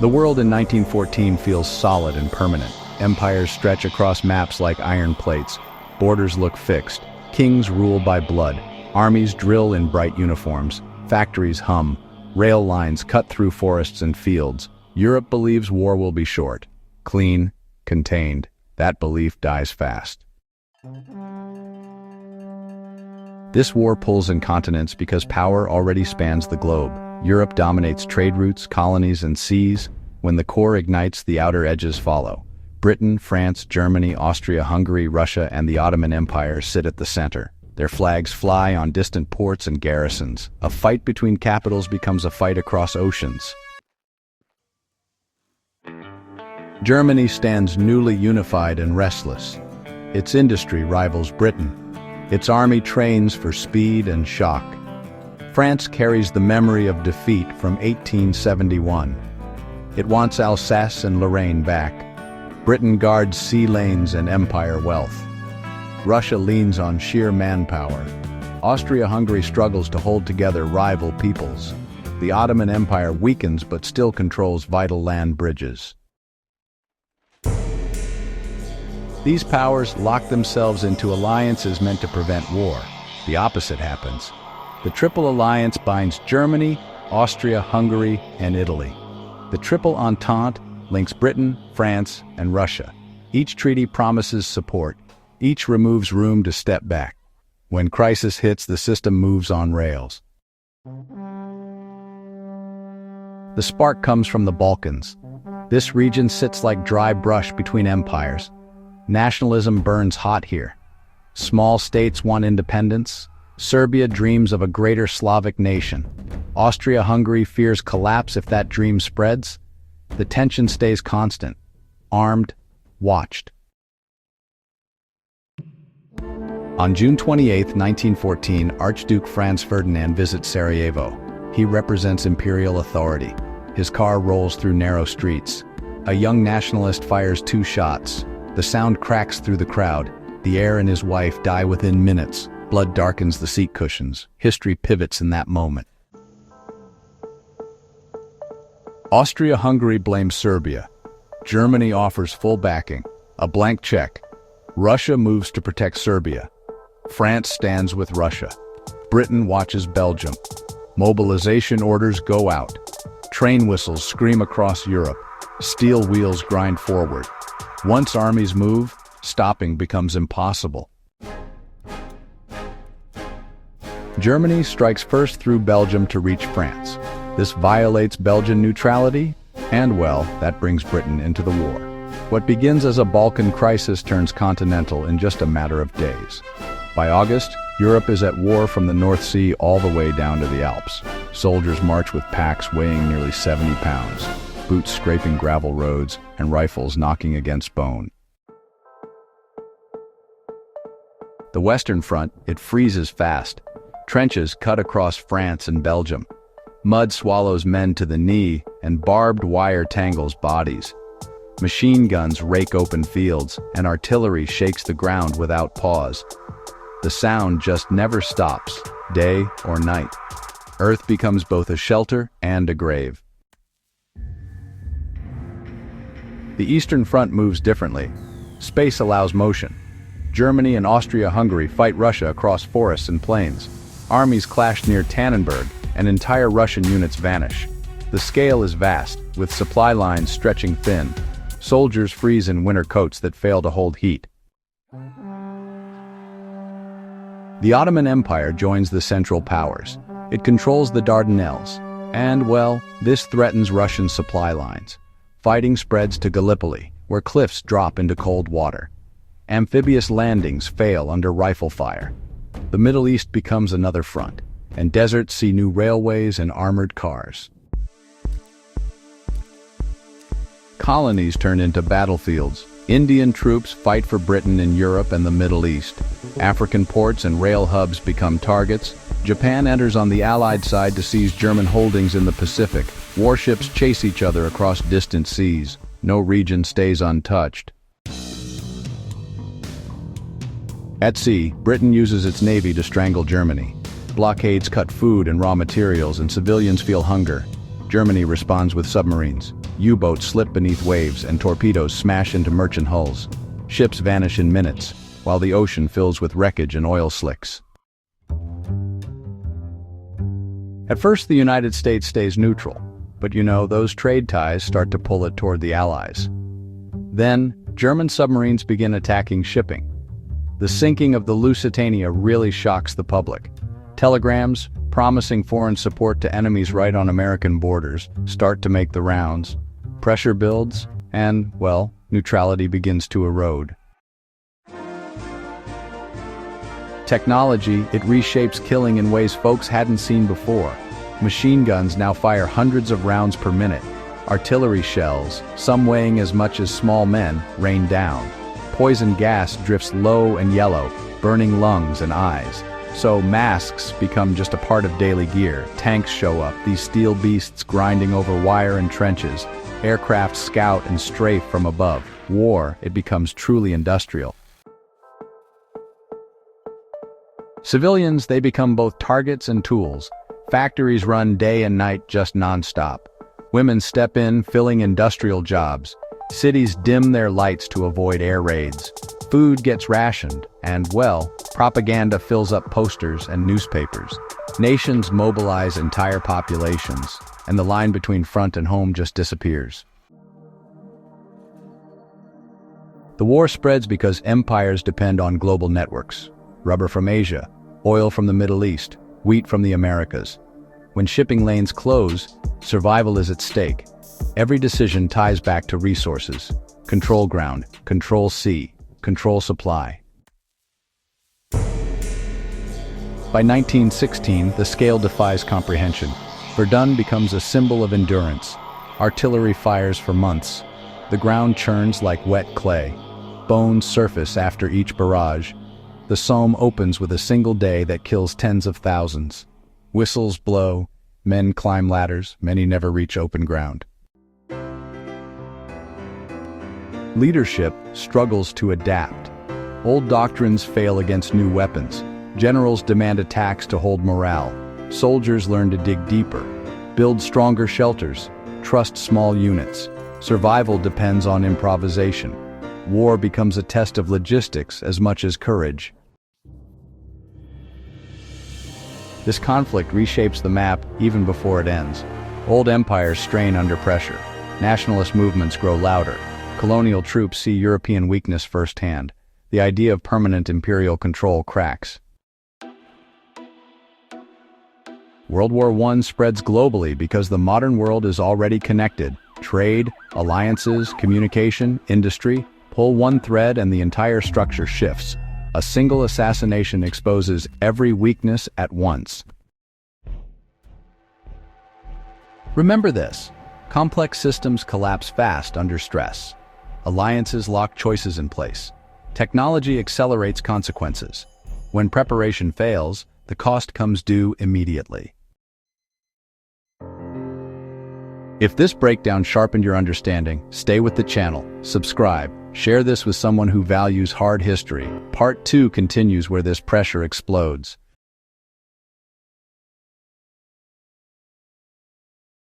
The world in 1914 feels solid and permanent. Empires stretch across maps like iron plates. Borders look fixed. Kings rule by blood. Armies drill in bright uniforms. Factories hum. Rail lines cut through forests and fields. Europe believes war will be short. Clean, contained. That belief dies fast. This war pulls in continents because power already spans the globe. Europe dominates trade routes, colonies, and seas. When the core ignites, the outer edges follow. Britain, France, Germany, Austria-Hungary, Russia, and the Ottoman Empire sit at the center. Their flags fly on distant ports and garrisons. A fight between capitals becomes a fight across oceans. Germany stands newly unified and restless. Its industry rivals Britain. Its army trains for speed and shock. France carries the memory of defeat from 1871. It wants Alsace and Lorraine back. Britain guards sea lanes and empire wealth. Russia leans on sheer manpower. Austria-Hungary struggles to hold together rival peoples. The Ottoman Empire weakens but still controls vital land bridges. These powers lock themselves into alliances meant to prevent war. The opposite happens. The Triple Alliance binds Germany, Austria-Hungary, and Italy. The Triple Entente links Britain, France, and Russia. Each treaty promises support. Each removes room to step back. When crisis hits, the system moves on rails. The spark comes from the Balkans. This region sits like dry brush between empires. Nationalism burns hot here. Small states want independence. Serbia dreams of a greater Slavic nation. Austria-Hungary fears collapse if that dream spreads. The tension stays constant, armed, watched. On June 28, 1914, Archduke Franz Ferdinand visits Sarajevo. He represents imperial authority. His car rolls through narrow streets. A young nationalist fires 2 shots. The sound cracks through the crowd. The heir and his wife die within minutes. Blood darkens the seat cushions. History pivots in that moment. Austria-Hungary blames Serbia. Germany offers full backing, a blank check. Russia moves to protect Serbia. France stands with Russia. Britain watches Belgium. Mobilization orders go out. Train whistles scream across Europe. Steel wheels grind forward. Once armies move, stopping becomes impossible. Germany strikes first through Belgium to reach France. This violates Belgian neutrality, and well, that brings Britain into the war. What begins as a Balkan crisis turns continental in just a matter of days. By August, Europe is at war from the North Sea all the way down to the Alps. Soldiers march with packs weighing nearly 70 pounds, boots scraping gravel roads, and rifles knocking against bone. The Western Front, it freezes fast. Trenches cut across France and Belgium. Mud swallows men to the knee, and barbed wire tangles bodies. Machine guns rake open fields, and artillery shakes the ground without pause. The sound just never stops, day or night. Earth becomes both a shelter and a grave. The Eastern Front moves differently. Space allows motion. Germany and Austria-Hungary fight Russia across forests and plains. Armies clash near Tannenberg, and entire Russian units vanish. The scale is vast, with supply lines stretching thin. Soldiers freeze in winter coats that fail to hold heat. The Ottoman Empire joins the Central Powers. It controls the Dardanelles. And, well, this threatens Russian supply lines. Fighting spreads to Gallipoli, where cliffs drop into cold water. Amphibious landings fail under rifle fire. The Middle East becomes another front, and deserts see new railways and armored cars. Colonies turn into battlefields. Indian troops fight for Britain in Europe and the Middle East. African ports and rail hubs become targets. Japan enters on the Allied side to seize German holdings in the Pacific. Warships chase each other across distant seas. No region stays untouched. At sea, Britain uses its navy to strangle Germany. Blockades cut food and raw materials, and civilians feel hunger. Germany responds with submarines. U-boats slip beneath waves and torpedoes smash into merchant hulls. Ships vanish in minutes, while the ocean fills with wreckage and oil slicks. At first, the United States stays neutral, but those trade ties start to pull it toward the Allies. Then, German submarines begin attacking shipping. The sinking of the Lusitania really shocks the public. Telegrams, promising foreign support to enemies right on American borders, start to make the rounds. Pressure builds, and, neutrality begins to erode. Technology, it reshapes killing in ways folks hadn't seen before. Machine guns now fire hundreds of rounds per minute. Artillery shells, some weighing as much as small men, rain down. Poison gas drifts low and yellow, burning lungs and eyes. So masks become just a part of daily gear. Tanks show up, these steel beasts grinding over wire and trenches. Aircraft scout and strafe from above. War, it becomes truly industrial. Civilians, they become both targets and tools. Factories run day and night just non-stop. Women step in, filling industrial jobs. Cities dim their lights to avoid air raids. Food gets rationed, and, propaganda fills up posters and newspapers. Nations mobilize entire populations, and the line between front and home just disappears. The war spreads because empires depend on global networks. Rubber from Asia, oil from the Middle East, wheat from the Americas. When shipping lanes close, survival is at stake. Every decision ties back to resources. Control ground, control sea, control supply. By 1916, the scale defies comprehension. Verdun becomes a symbol of endurance. Artillery fires for months. The ground churns like wet clay. Bones surface after each barrage. The Somme opens with a single day that kills tens of thousands. Whistles blow, men climb ladders, many never reach open ground. Leadership struggles to adapt. Old doctrines fail against new weapons. Generals demand attacks to hold morale. Soldiers learn to dig deeper, build stronger shelters, trust small units. Survival depends on improvisation. War becomes a test of logistics as much as courage. This conflict reshapes the map even before it ends. Old empires strain under pressure. Nationalist movements grow louder. Colonial troops see European weakness firsthand. The idea of permanent imperial control cracks. World War I spreads globally because the modern world is already connected. Trade, alliances, communication, industry, pull one thread and the entire structure shifts. A single assassination exposes every weakness at once. Remember this: complex systems collapse fast under stress. Alliances lock choices in place. Technology accelerates consequences. When preparation fails, the cost comes due immediately. If this breakdown sharpened your understanding, stay with the channel, subscribe, share this with someone who values hard history. Part 2 continues where this pressure explodes.